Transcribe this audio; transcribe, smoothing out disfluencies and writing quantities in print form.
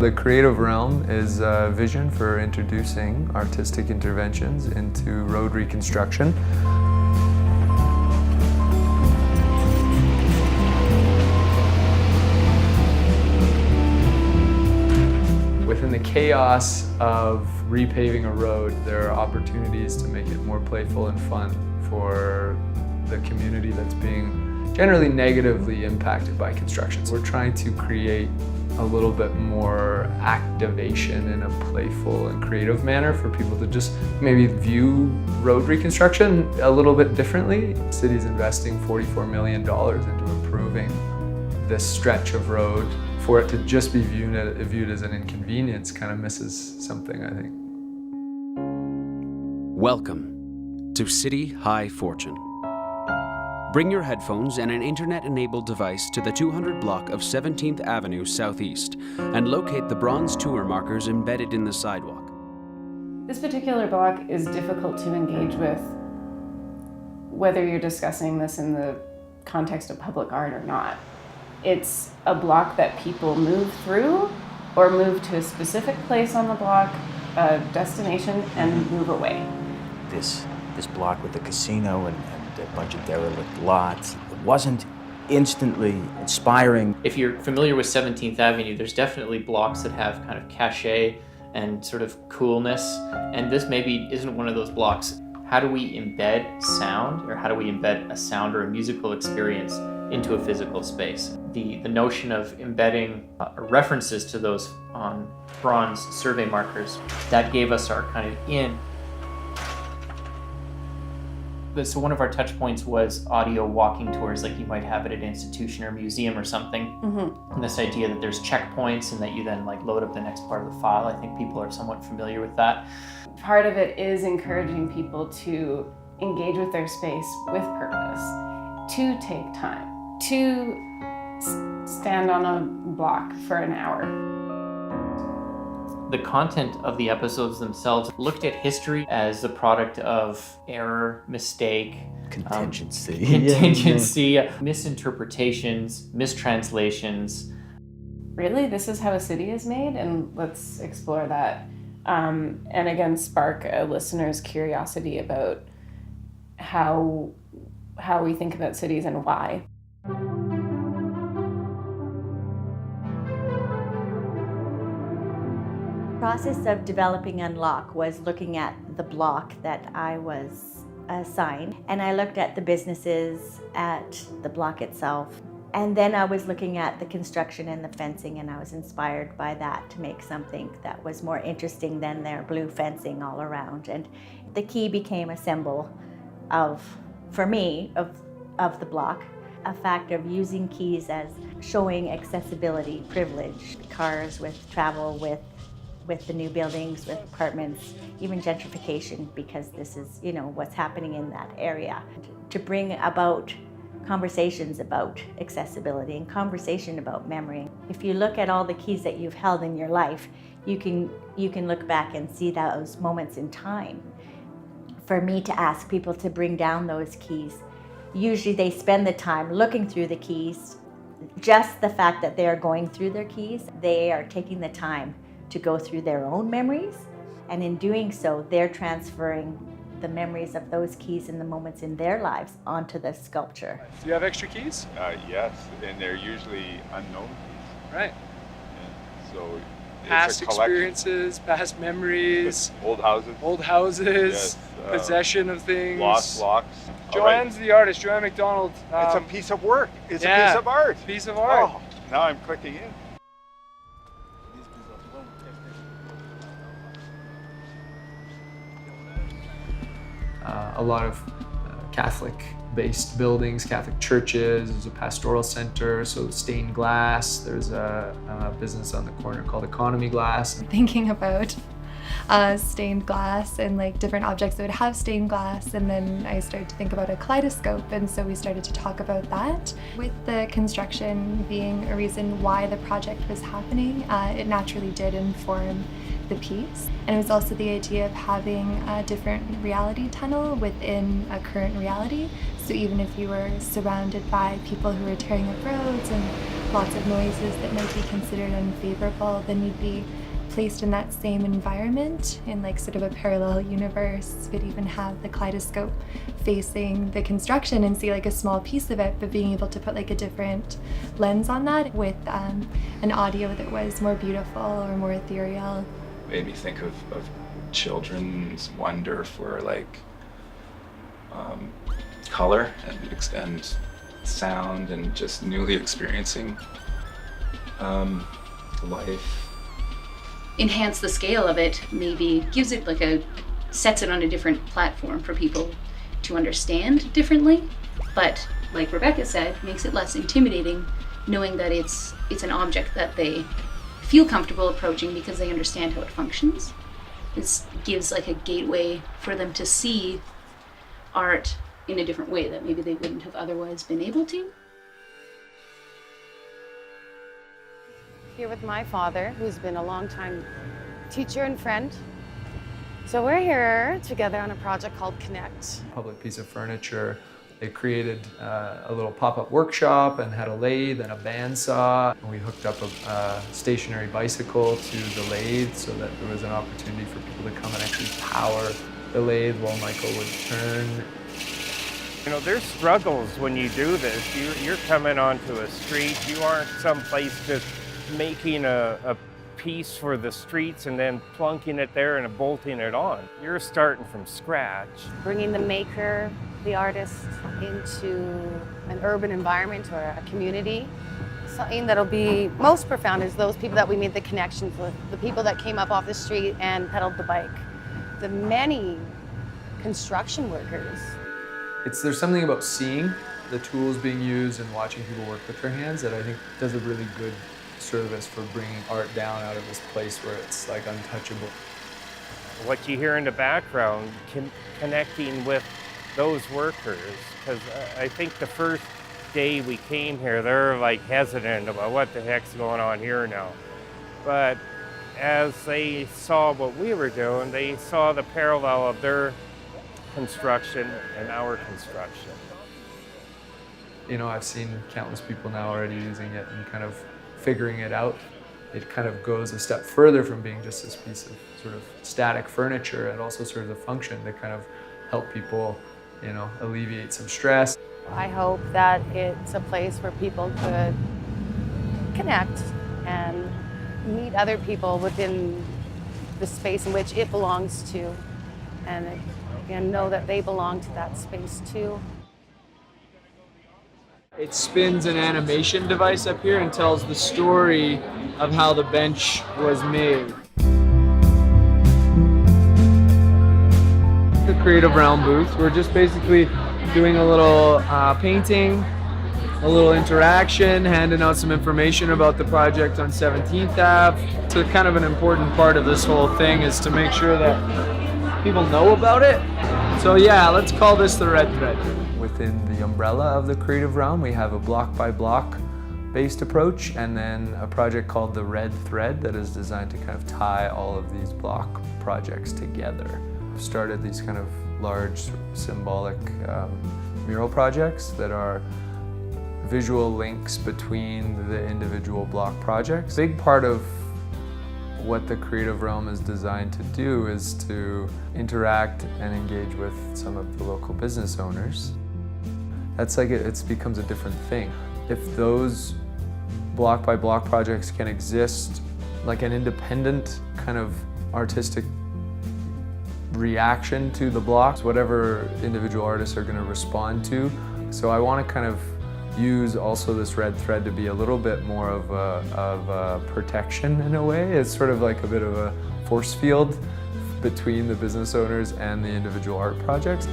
The creative realm is a vision for introducing artistic interventions into road reconstruction. Within the chaos of repaving a road, there are opportunities to make it more playful and fun for the community that's being generally negatively impacted by construction. We're trying to create a little bit more activation in a playful and creative manner for people to just maybe view road reconstruction a little bit differently. The city's investing $44 million into improving this stretch of road. For it to just be viewed as an inconvenience kind of misses something, I think. Welcome to City High Fortune. Bring your headphones and an internet-enabled device to the 200 block of 17th Avenue Southeast and locate the bronze tour markers embedded in the sidewalk. This particular block is difficult to engage with, whether you're discussing this in the context of public art or not. It's a block that people move through or move to a specific place on the block, a destination, and move away. This block with the casino and a bunch of derelict lots, it wasn't instantly inspiring. If you're familiar with 17th Avenue, there's definitely blocks that have kind of cachet and sort of coolness, and this maybe isn't one of those blocks. How do we embed sound, or how do we embed a sound or a musical experience into a physical space? The notion of embedding references to those on bronze survey markers, that gave us our kind of in. So one of our touch points was audio walking tours, like you might have it at an institution or museum or something. Mm-hmm. And this idea that there's checkpoints and that you then like load up the next part of the file. I think people are somewhat familiar with that. Part of it is encouraging people to engage with their space with purpose, to take time, to stand on a block for an hour. The content of the episodes themselves looked at history as the product of error, mistake, contingency, misinterpretations, mistranslations. Really, this is how a city is made, and let's explore that. And again, spark a listener's curiosity about how we think about cities and why. The process of developing Unlock was looking at the block that I was assigned, and I looked at the businesses, at the block itself, and then I was looking at the construction and the fencing, and I was inspired by that to make something that was more interesting than their blue fencing all around. And the key became a symbol for me, of the block, a fact of using keys as showing accessibility, privilege, cars with travel, with the new buildings, with apartments, even gentrification, because this is, what's happening in that area. To bring about conversations about accessibility and conversation about memory. If you look at all the keys that you've held in your life, you can look back and see those moments in time. For me to ask people to bring down those keys, usually they spend the time looking through the keys. Just the fact that they are going through their keys, they are taking the time to go through their own memories, and in doing so, they're transferring the memories of those keys and the moments in their lives onto the sculpture. Do you have extra keys? Yes, and they're usually unknown keys. Right. Yeah. So past experiences, past memories, old houses, yes, possession of things, lost locks. Joanne's the artist, Joanne McDonald. It's a piece of work. It's a piece of art. Piece of art. Oh, now I'm clicking in. A lot of Catholic-based buildings, Catholic churches. There's a pastoral center, so stained glass. There's a business on the corner called Economy Glass. Thinking about stained glass and like different objects that would have stained glass, and then I started to think about a kaleidoscope, and so we started to talk about that. With the construction being a reason why the project was happening, it naturally did inform the piece. And it was also the idea of having a different reality tunnel within a current reality. So even if you were surrounded by people who were tearing up roads and lots of noises that might be considered unfavorable, then you'd be placed in that same environment in like sort of a parallel universe. We'd even have the kaleidoscope facing the construction and see like a small piece of it, but being able to put like a different lens on that with an audio that was more beautiful or more ethereal. Made me think of children's wonder for like color and sound and just newly experiencing life. Enhance the scale of it, maybe gives it sets it on a different platform for people to understand differently, but like Rebecca said, makes it less intimidating knowing that it's an object that they feel comfortable approaching because they understand how it functions. This gives like a gateway for them to see art in a different way that maybe they wouldn't have otherwise been able to. Here with my father, who's been a long-time teacher and friend. So we're here together on a project called Connect. Public piece of furniture. They created a little pop-up workshop and had a lathe and a bandsaw. And we hooked up a stationary bicycle to the lathe so that there was an opportunity for people to come and actually power the lathe while Michael would turn. You know, there's struggles when you do this. You're coming onto a street. You aren't someplace just making a piece for the streets and then plunking it there and bolting it on. You're starting from scratch. Bringing the maker, the artist, into an urban environment or a community. Something that'll be most profound is those people that we made the connections with, the people that came up off the street and pedaled the bike, the many construction workers. There's something about seeing the tools being used and watching people work with their hands that I think does a really good service for bringing art down out of this place where it's like untouchable. What you hear in the background, connecting with those workers, because I think the first day we came here, they're like hesitant about what the heck's going on here now. But as they saw what we were doing, they saw the parallel of their construction and our construction. You know, I've seen countless people now already using it and kind of figuring it out. It kind of goes a step further from being just this piece of sort of static furniture. It also serves a function to kind of help people, you know, alleviate some stress. I hope that it's a place where people could connect and meet other people within the space in which it belongs to, and know that they belong to that space too. It spins an animation device up here and tells the story of how the bench was made. The Creative Realm booth, we're just basically doing a little painting, a little interaction, handing out some information about the project on 17th Ave. So kind of an important part of this whole thing is to make sure that people know about it. So yeah, let's call this the Red Thread. Within the umbrella of the Creative Realm, we have a block-by-block based approach and then a project called the Red Thread that is designed to kind of tie all of these block projects together. We've started these kind of large symbolic mural projects that are visual links between the individual block projects. A big part of what the Creative Realm is designed to do is to interact and engage with some of the local business owners. That's like it becomes a different thing. If those block by block projects can exist like an independent kind of artistic reaction to the blocks, whatever individual artists are going to respond to. So I want to kind of use also this red thread to be a little bit more of a protection in a way. It's sort of like a bit of a force field between the business owners and the individual art projects.